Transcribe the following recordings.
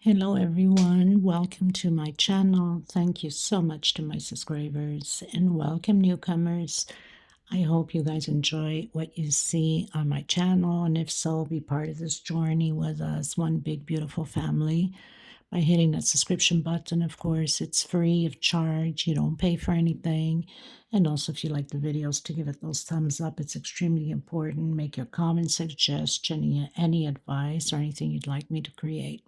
Hello everyone, welcome to my channel. Thank you so much to my subscribers and welcome newcomers. I hope you guys enjoy what you see on my channel, and if so, be part of this journey with us, one big beautiful family, by hitting that subscription button. Of course, it's free of charge. You don't pay for anything. And also, if you like the videos, to give it those thumbs up. It's extremely important. Make your comments, suggestion, any advice or anything you'd like me to create.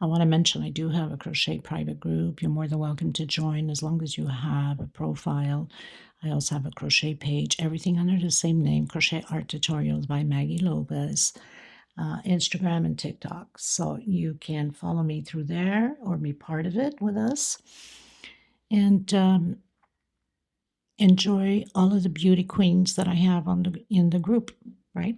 I want to mention I do have a crochet private group. You're more than welcome to join as long as you have a profile. I also have a crochet page, everything under the same name, Crochet Art Tutorials by Maggie Lopez, Instagram and TikTok. So you can follow me through there or be part of it with us. And enjoy all of the beauty queens that I have in the group, right?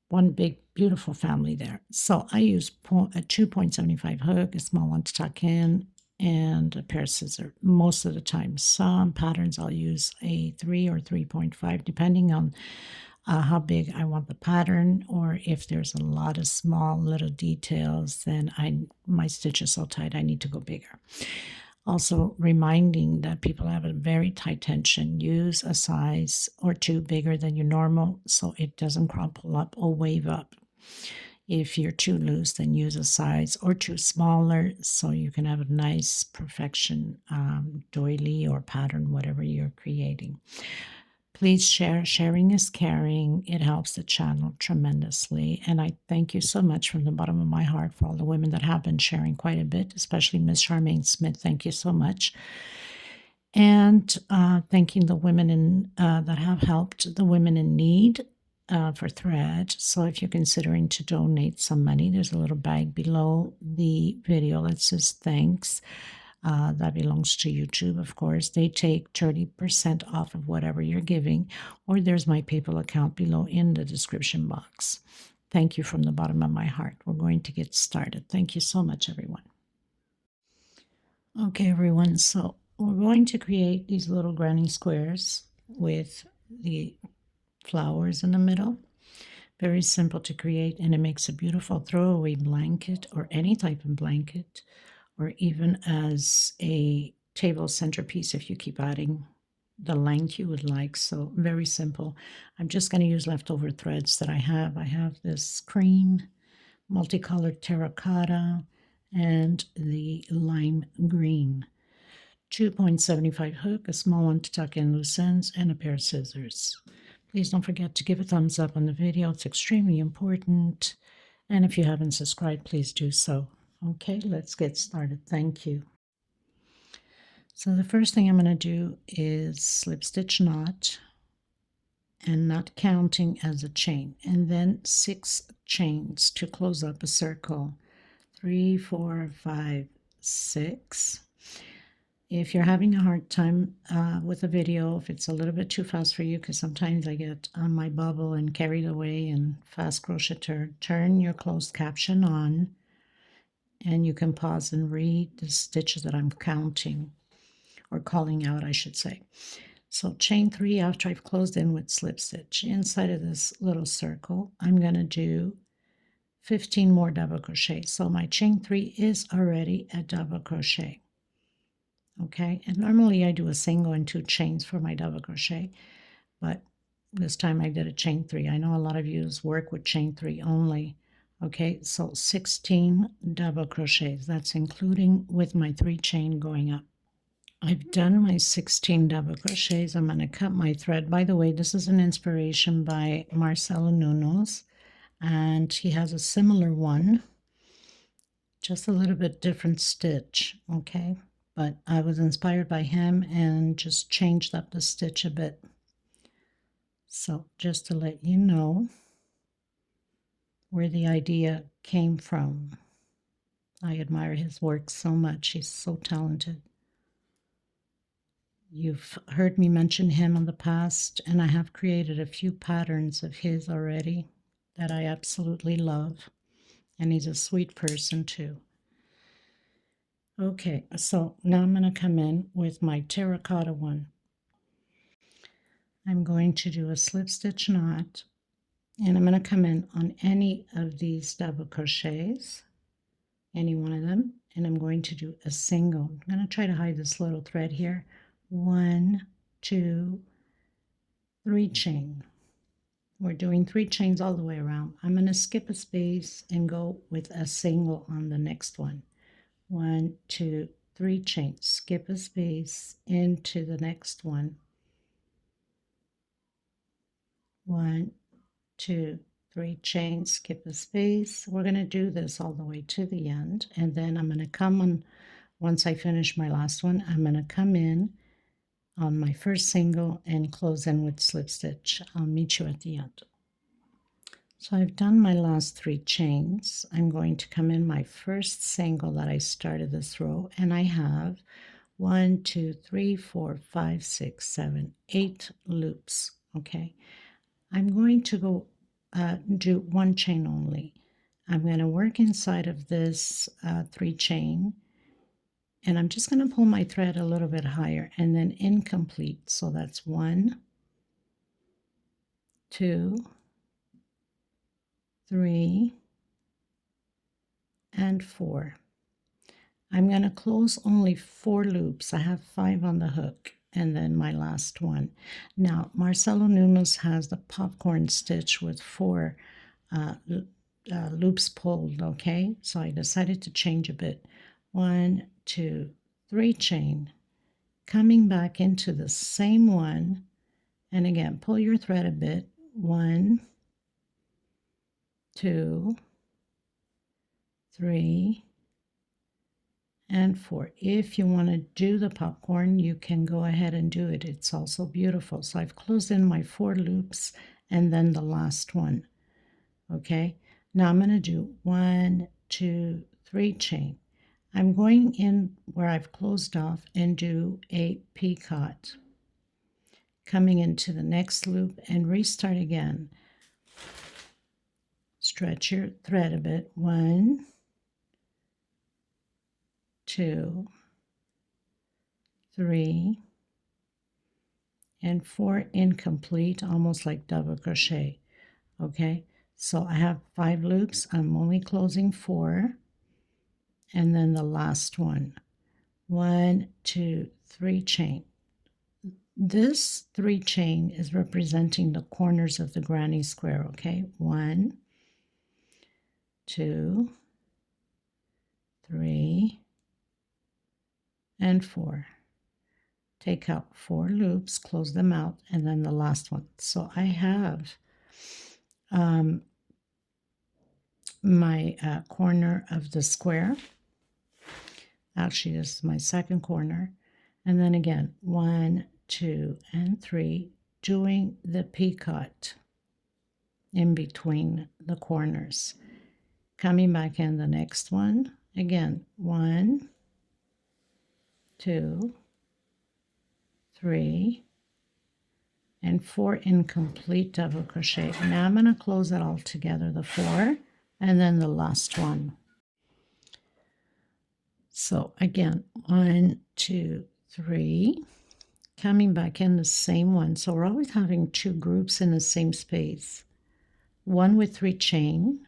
One big beautiful family there. So I use a 2.75 hook, a small one to tuck in, and a pair of scissors most of the time. Some patterns I'll use a 3 or 3.5 depending on how big I want the pattern, or if there's a lot of small little details, then my stitch is so tight I need to go bigger. Also reminding that people have a very tight tension, use a size or two bigger than your normal so it doesn't crumple up or wave up. If you're too loose, then use a size or two smaller so you can have a nice perfection doily or pattern, whatever you're creating. Please share. Sharing is caring. It helps the channel tremendously. And I thank you so much from the bottom of my heart for all the women that have been sharing quite a bit, especially Miss Charmaine Smith. Thank you so much. And thanking the women that have helped the women in need for thread. So if you're considering to donate some money, there's a little bag below the video that says thanks. That belongs to YouTube, of course. They take 30% off of whatever you're giving, or there's my PayPal account below in the description box. Thank you from the bottom of my heart. We're going to get started. Thank you so much, everyone. Okay, everyone, so we're going to create these little granny squares with the flowers in the middle. Very simple to create, and it makes a beautiful throwaway blanket or any type of blanket, or even as a table centerpiece if you keep adding the length you would like. So very simple. I'm just going to use leftover threads that I have. I have this cream, multicolored terracotta, and the lime green. 2.75 hook, a small one to tuck in loose ends, and a pair of scissors. Please don't forget to give a thumbs up on the video. It's extremely important. And if you haven't subscribed, please do so. Okay, let's get started. Thank you. So the first thing I'm going to do is slip stitch knot, and not counting as a chain, and then 6 chains to close up a circle. 3, 4, 5, 6. If you're having a hard time with a video, if it's a little bit too fast for you, because sometimes I get on my bubble and carried away and fast crochet, turn your closed caption on, and you can pause and read the stitches that I'm counting, or calling out, I should say. So chain 3 after I've closed in with slip stitch. Inside of this little circle, I'm going to do 15 more double crochet. So my chain 3 is already a double crochet. Okay, and normally I do a single and 2 chains for my double crochet, but this time I did a chain 3. I know a lot of you work with chain 3 only. Okay, so 16 double crochets. That's including with my 3 chain going up. I've done my 16 double crochets. I'm going to cut my thread. By the way, this is an inspiration by Marcel Nunes, and he has a similar one, just a little bit different stitch, okay? But I was inspired by him and just changed up the stitch a bit. So just to let you know where the idea came from. I admire his work so much. He's so talented. You've heard me mention him in the past, and I have created a few patterns of his already that I absolutely love. And he's a sweet person too. Okay, so now I'm going to come in with my terracotta one. I'm going to do a slip stitch knot, and I'm going to come in on any of these double crochets any one of them, and I'm going to do a single. I'm going to try to hide this little thread here. 1, 2, 3 chain. We're doing 3 chains all the way around. I'm going to skip a space and go with a single on the next one. 1, 2, 3 chains, skip a space into the next one. 1, 2, 3 chains, skip a space. We're going to do this all the way to the end, and then I'm going to come on, once I finish my last one, I'm going to come in on my first single and close in with slip stitch. I'll meet you at the end. So I've done my last 3 chains. I'm going to come in my first single that I started this row, and I have 1, 2, 3, 4, 5, 6, 7, 8 loops. Okay, I'm going to go do 1 chain only. I'm going to work inside of this 3 chain, and I'm just going to pull my thread a little bit higher and then incomplete. So that's 1, 2, 3, and 4. I'm going to close only 4 loops. I have 5 on the hook, and then my last one. Now, Marcel Nunes has the popcorn stitch with 4 loops pulled, okay? So I decided to change a bit. 1, 2, 3 chain, coming back into the same one, and again, pull your thread a bit. 1, 2, 3, and 4. If you want to do the popcorn, you can go ahead and do it. It's also beautiful. So I've closed in my 4 loops and then the last one. Okay, now I'm going to do 1, 2, 3 chain. I'm going in where I've closed off and do a picot, coming into the next loop and restart again. Stretch your thread a bit. 1, 2, 3, and 4 incomplete, almost like double crochet. Okay, so I have 5 loops. I'm only closing 4, and then the last one. 1, 2, 3 chain. This 3 chain is representing the corners of the granny square. Okay, 1, 2, 3, and 4. Take out 4 loops, close them out, and then the last one. So I have my corner of the square. Actually, this is my second corner. And then again, 1, 2, and 3, doing the picot in between the corners. Coming back in the next one. Again, 1, 2, 3, and 4 incomplete double crochet. Now I'm going to close it all together, the 4, and then the last one. So again, 1, 2, 3, coming back in the same one. So we're always having 2 groups in the same space. 1 with 3 chain,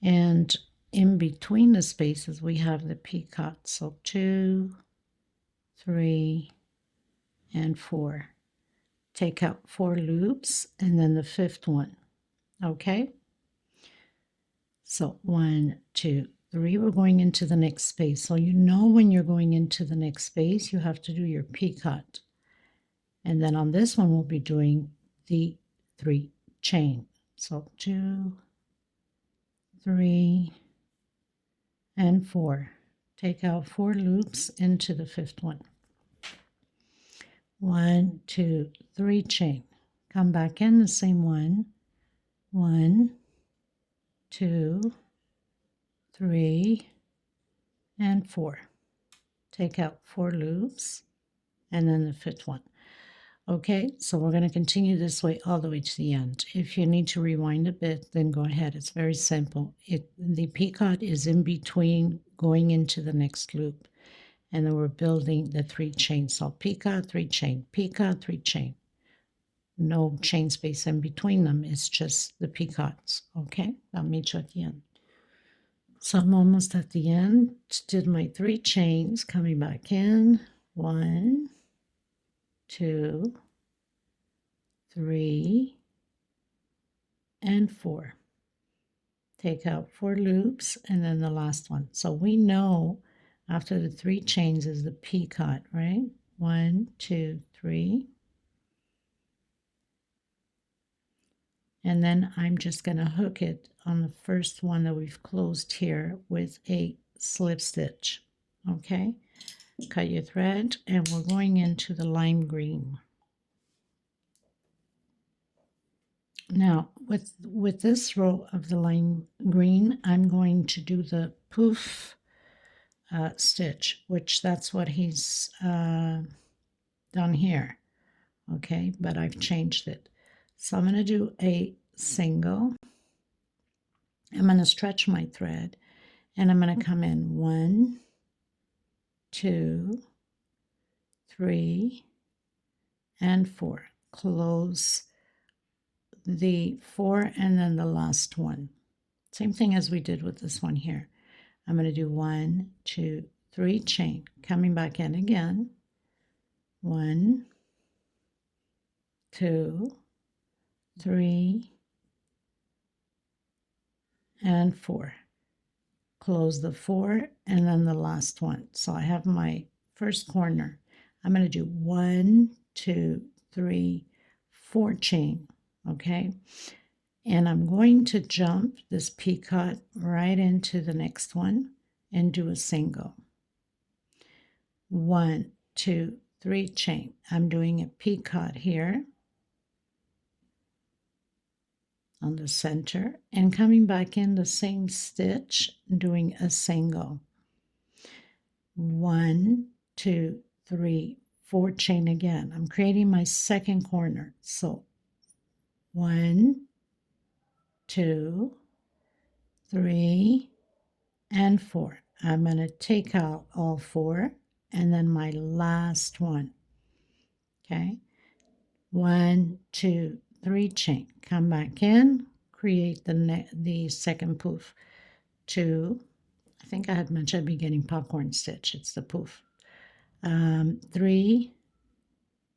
and in between the spaces we have the picot. So 2, 3, and 4. Take out 4 loops and then the 5th one. Okay, so 1, 2, 3, we're going into the next space. So you know when you're going into the next space, you have to do your picot. And then on this one, we'll be doing the 3 chain. So 2, 3, and 4. Take out 4 loops into the 5th one. 1, 2, 3 chain. Come back in the same one. 1, 2, 3, and 4. Take out 4 loops and then the 5th one. Okay, so we're going to continue this way all the way to the end. If you need to rewind a bit, then go ahead. It's very simple. The picot is in between going into the next loop. And then we're building the 3 chains. So picot, 3 chain, picot, 3 chain. No chain space in between them. It's just the picots. Okay, I'll meet you at the end. So I'm almost at the end. Did my 3 chains, coming back in, 1, 2, 3, and 4. Take out 4 loops and then the last one. So we know after the 3 chains is the picot, right? 1, 2, 3. And then I'm just going to hook it on the first one that we've closed here with a slip stitch. Okay, cut your thread and we're going into the lime green. Now with this row of the lime green, I'm going to do the poof stitch, which that's what he's done here. Okay, but I've changed it. So I'm going to do a single. I'm going to stretch my thread and I'm going to come in 1, 2, 3, and 4. Close the 4 and then the last one. Same thing as we did with this one here. I'm going to do 1, 2, 3 chain, coming back in again. 1, 2, 3, and 4. Close the 4 and then the last one. So I have my first corner. I'm going to do 1, 2, 3, 4 chain. Okay, and I'm going to jump this picot right into the next one and do a single. 1, 2, 3 chain. I'm doing a picot here on the center and coming back in the same stitch, doing a single. 1, 2, 3, 4 chain again. I'm creating my second corner. So 1, 2, 3, and 4. I'm going to take out all 4 and then my last one. Okay, 1, 2, 3 chain. Come back in, create the second poof. 2. I think I had mentioned at the beginning popcorn stitch. It's the poof. 3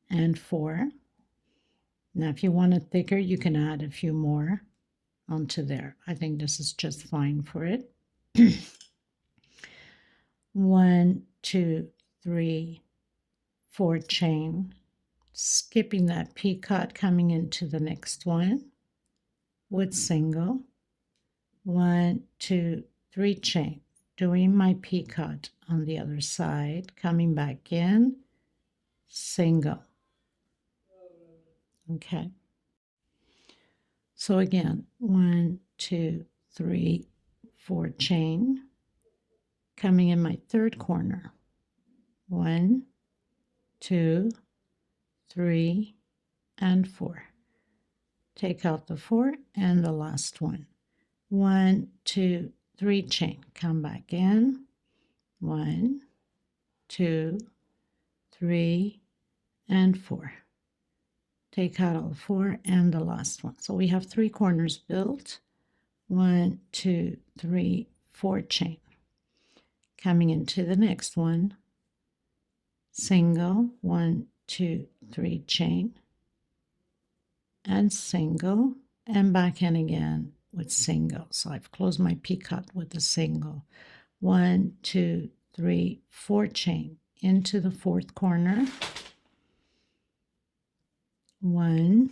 and 4. Now, if you want it thicker, you can add a few more onto there. I think this is just fine for it. 1, 2, 3, 4 chain, skipping that picot, coming into the next one with single. 1, 2, 3 chain, doing my picot on the other side, coming back in, single. Okay. So again, 1, 2, 3, 4 chain, coming in my third corner. 1, 2, 3, and 4. Take out the 4 and the last one. 1, 2, 3 chain. Come back in. 1, 2, 3, and 4. Take out all 4 and the last one. So we have 3 corners built. 1, 2, 3, 4 chain. Coming into the next one. Single. 1, 2, 3 chain. And single. And back in again with single. So I've closed my picot with a single. 1, 2, 3, 4 chain into the fourth corner. 1,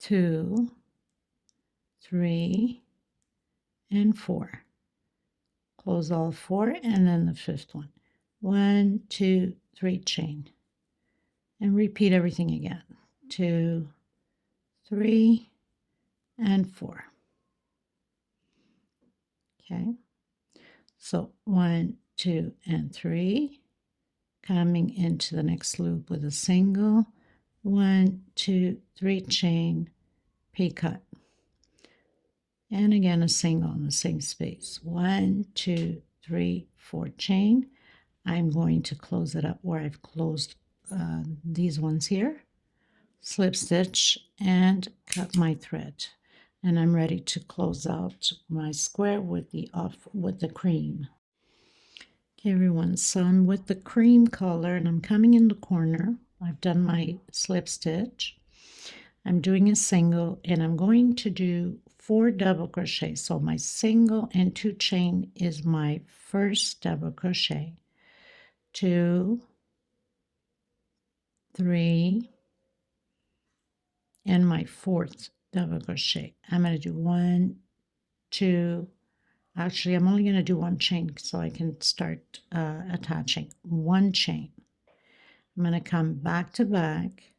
2, 3, and 4. Close all 4 and then the fifth one. 1, 2, 3 chain. And repeat everything again. 2, 3, and 4. Okay. So 1, 2, and 3. Coming into the next loop with a single. 1, 2, 3 chain, picot. And again a single in the same space. 1, 2, 3, 4 chain. I'm going to close it up where I've closed these ones here. Slip stitch and cut my thread. And I'm ready to close out my square with the cream. Okay, everyone, so I'm with the cream color and I'm coming in the corner. I've done my slip stitch. I'm doing a single and I'm going to do 4 double crochet. So my single and 2 chain is my first double crochet. 2, 3, and my 4th double crochet. I'm going to do 1, 2, actually I'm only going to do 1 chain so I can start attaching. 1 chain. I'm going to come back to back,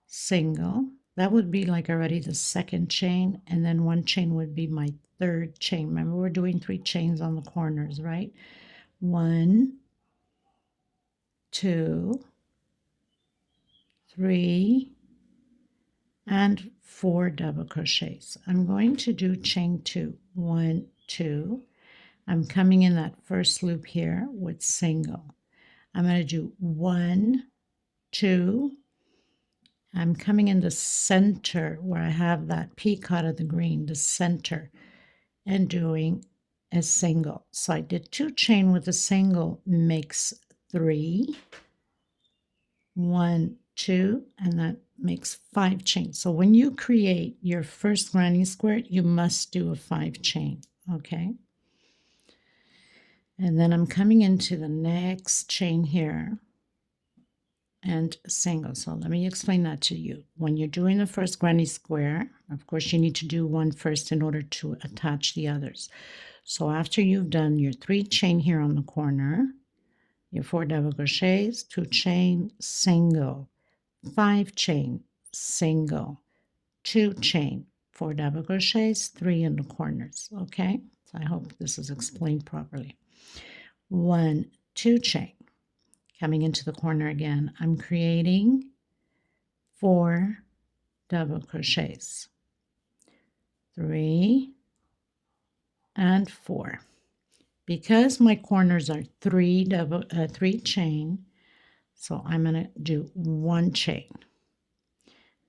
single. That would be like already the 2nd chain, and then 1 chain would be my 3rd chain. Remember, we're doing 3 chains on the corners, right? 1, 2, 3, and 4 double crochets. I'm going to do chain 2. 1, 2. I'm coming in that first loop here with single. I'm going to do 1, 2. I'm coming in the center where I have that peacock of the green, the center, and doing a single. So I did 2 chain with a single makes 3. 1, 2, and that makes 5 chains. So when you create your first granny square, you must do a 5 chain, okay? And then I'm coming into the next chain here and single. So let me explain that to you. When you're doing the first granny square, of course, you need to do one first in order to attach the others. So after you've done your 3 chain here on the corner, your 4 double crochets, 2 chain, single, 5 chain, single, 2 chain, 4 double crochets, 3 in the corners, okay? So I hope this is explained properly. 1, 2 chain. Coming into the corner again, I'm creating 4 double crochets, 3 and 4. Because my corners are 3 chain, so I'm going to do 1 chain.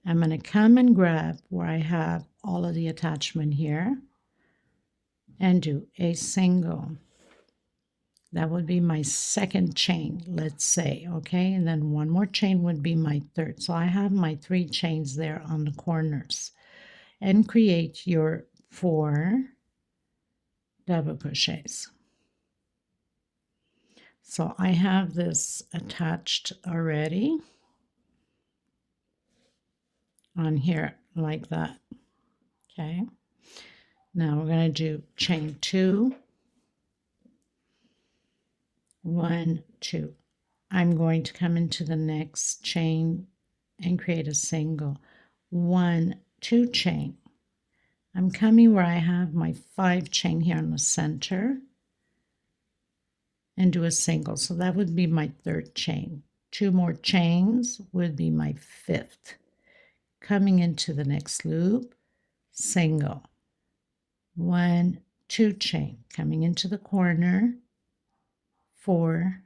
I'm going to come and grab where I have all of the attachment here and do a single. That would be my 2nd chain, let's say, okay? And then 1 more chain would be my 3rd. So I have my 3 chains there on the corners. And create your 4 double crochets. So I have this attached already on here like that, okay? Now we're going to do chain 2, 1, 2. I'm going to come into the next chain and create a single. 1, 2 chain. I'm coming where I have my 5 chain here in the center and do a single. So that would be my 3rd chain. 2 more chains would be my 5th. Coming into the next loop, single. 1, 2 chain. Coming into the corner, 4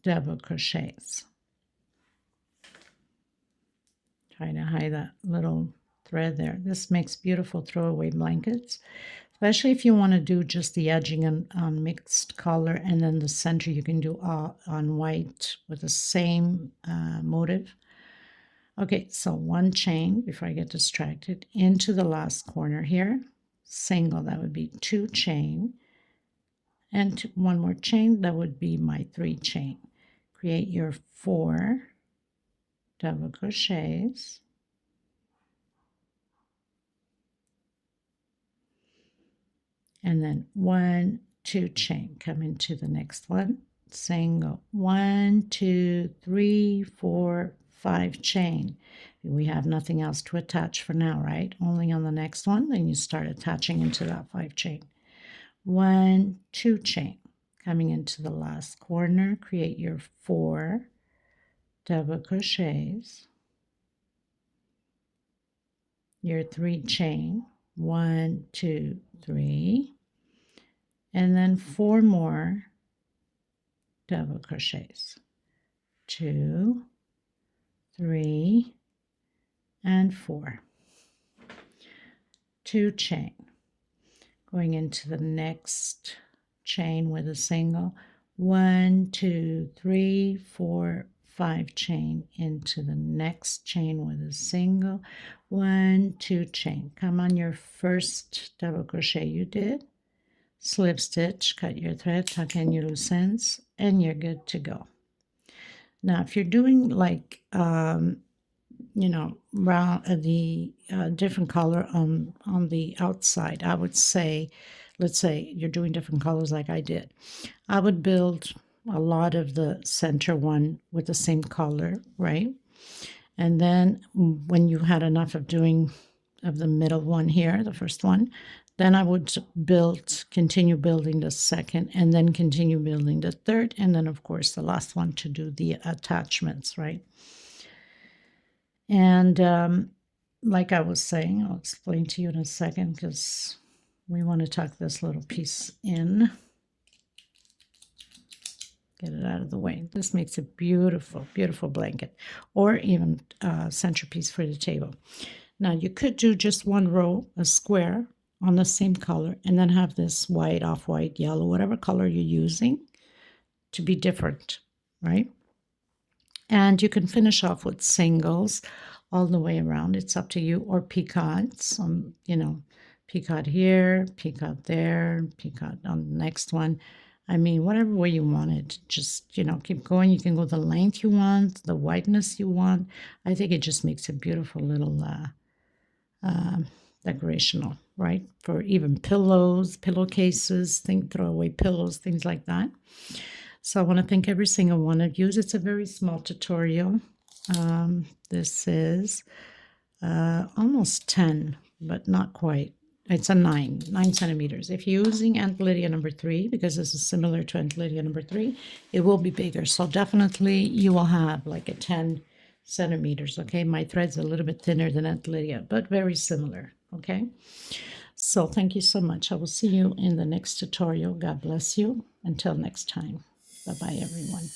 double crochets. Trying to hide that little thread there. This makes beautiful throwaway blankets, especially if you want to do just the edging on mixed color, and then the center you can do on white with the same motif. Okay, so 1 chain before I get distracted into the last corner here, single, that would be 2 chain, and 1 more chain, that would be my 3 chain. Create your 4 double crochets, and then 1, 2 chain. Come into the next one, single, 1, 2, 3, 4, 5 chain. We have nothing else to attach for now, right? Only on the next one, then you start attaching into that 5 chain. 1, 2 chain. Coming into the last corner, create your 4 double crochets, your 3 chain, 1, 2, 3, and then 4 more double crochets, 2, 3, and 4. 2 chain, going into the next chain with a single, 1 2 3 4 5 chain, into the next chain with a single, 1 2 chain. Come on your first double crochet you did, slip stitch, cut your thread, tuck in your loose ends, and you're good to go. Now if you're doing like you know, round the different color on the outside, I would say, let's say you're doing different colors like I did, I would build a lot of the center one with the same color, right? And then when you had enough of doing of the middle one here, the first one, then I would continue building the second, and then continue building the third, and then of course the last one to do the attachments, right? And like I was saying, I'll explain to you in a second because we want to tuck this little piece in. Get it out of the way. This makes a beautiful, beautiful blanket, or even centerpiece for the table. Now you could do just one row, a square on the same color, and then have this white, off-white, yellow, whatever color you're using to be different, right? And you can finish off with singles all the way around. It's up to you, or picots, you know, picot here, picot there, picot on the next one. I mean, whatever way you want it, just, you know, keep going. You can go the length you want, the wideness you want. I think it just makes a beautiful little decorational, right? For even pillows, pillowcases, throwaway pillows, things like that. So I want to thank every single one of you. It's a very small tutorial. This is almost 10, but not quite. It's a 9 centimeters. If you're using Aunt Lydia number 3, because this is similar to Aunt Lydia number 3, it will be bigger. So definitely you will have like a 10 centimeters, okay? My thread's a little bit thinner than Aunt Lydia, but very similar, okay? So thank you so much. I will see you in the next tutorial. God bless you. Until next time. Bye-bye, everyone.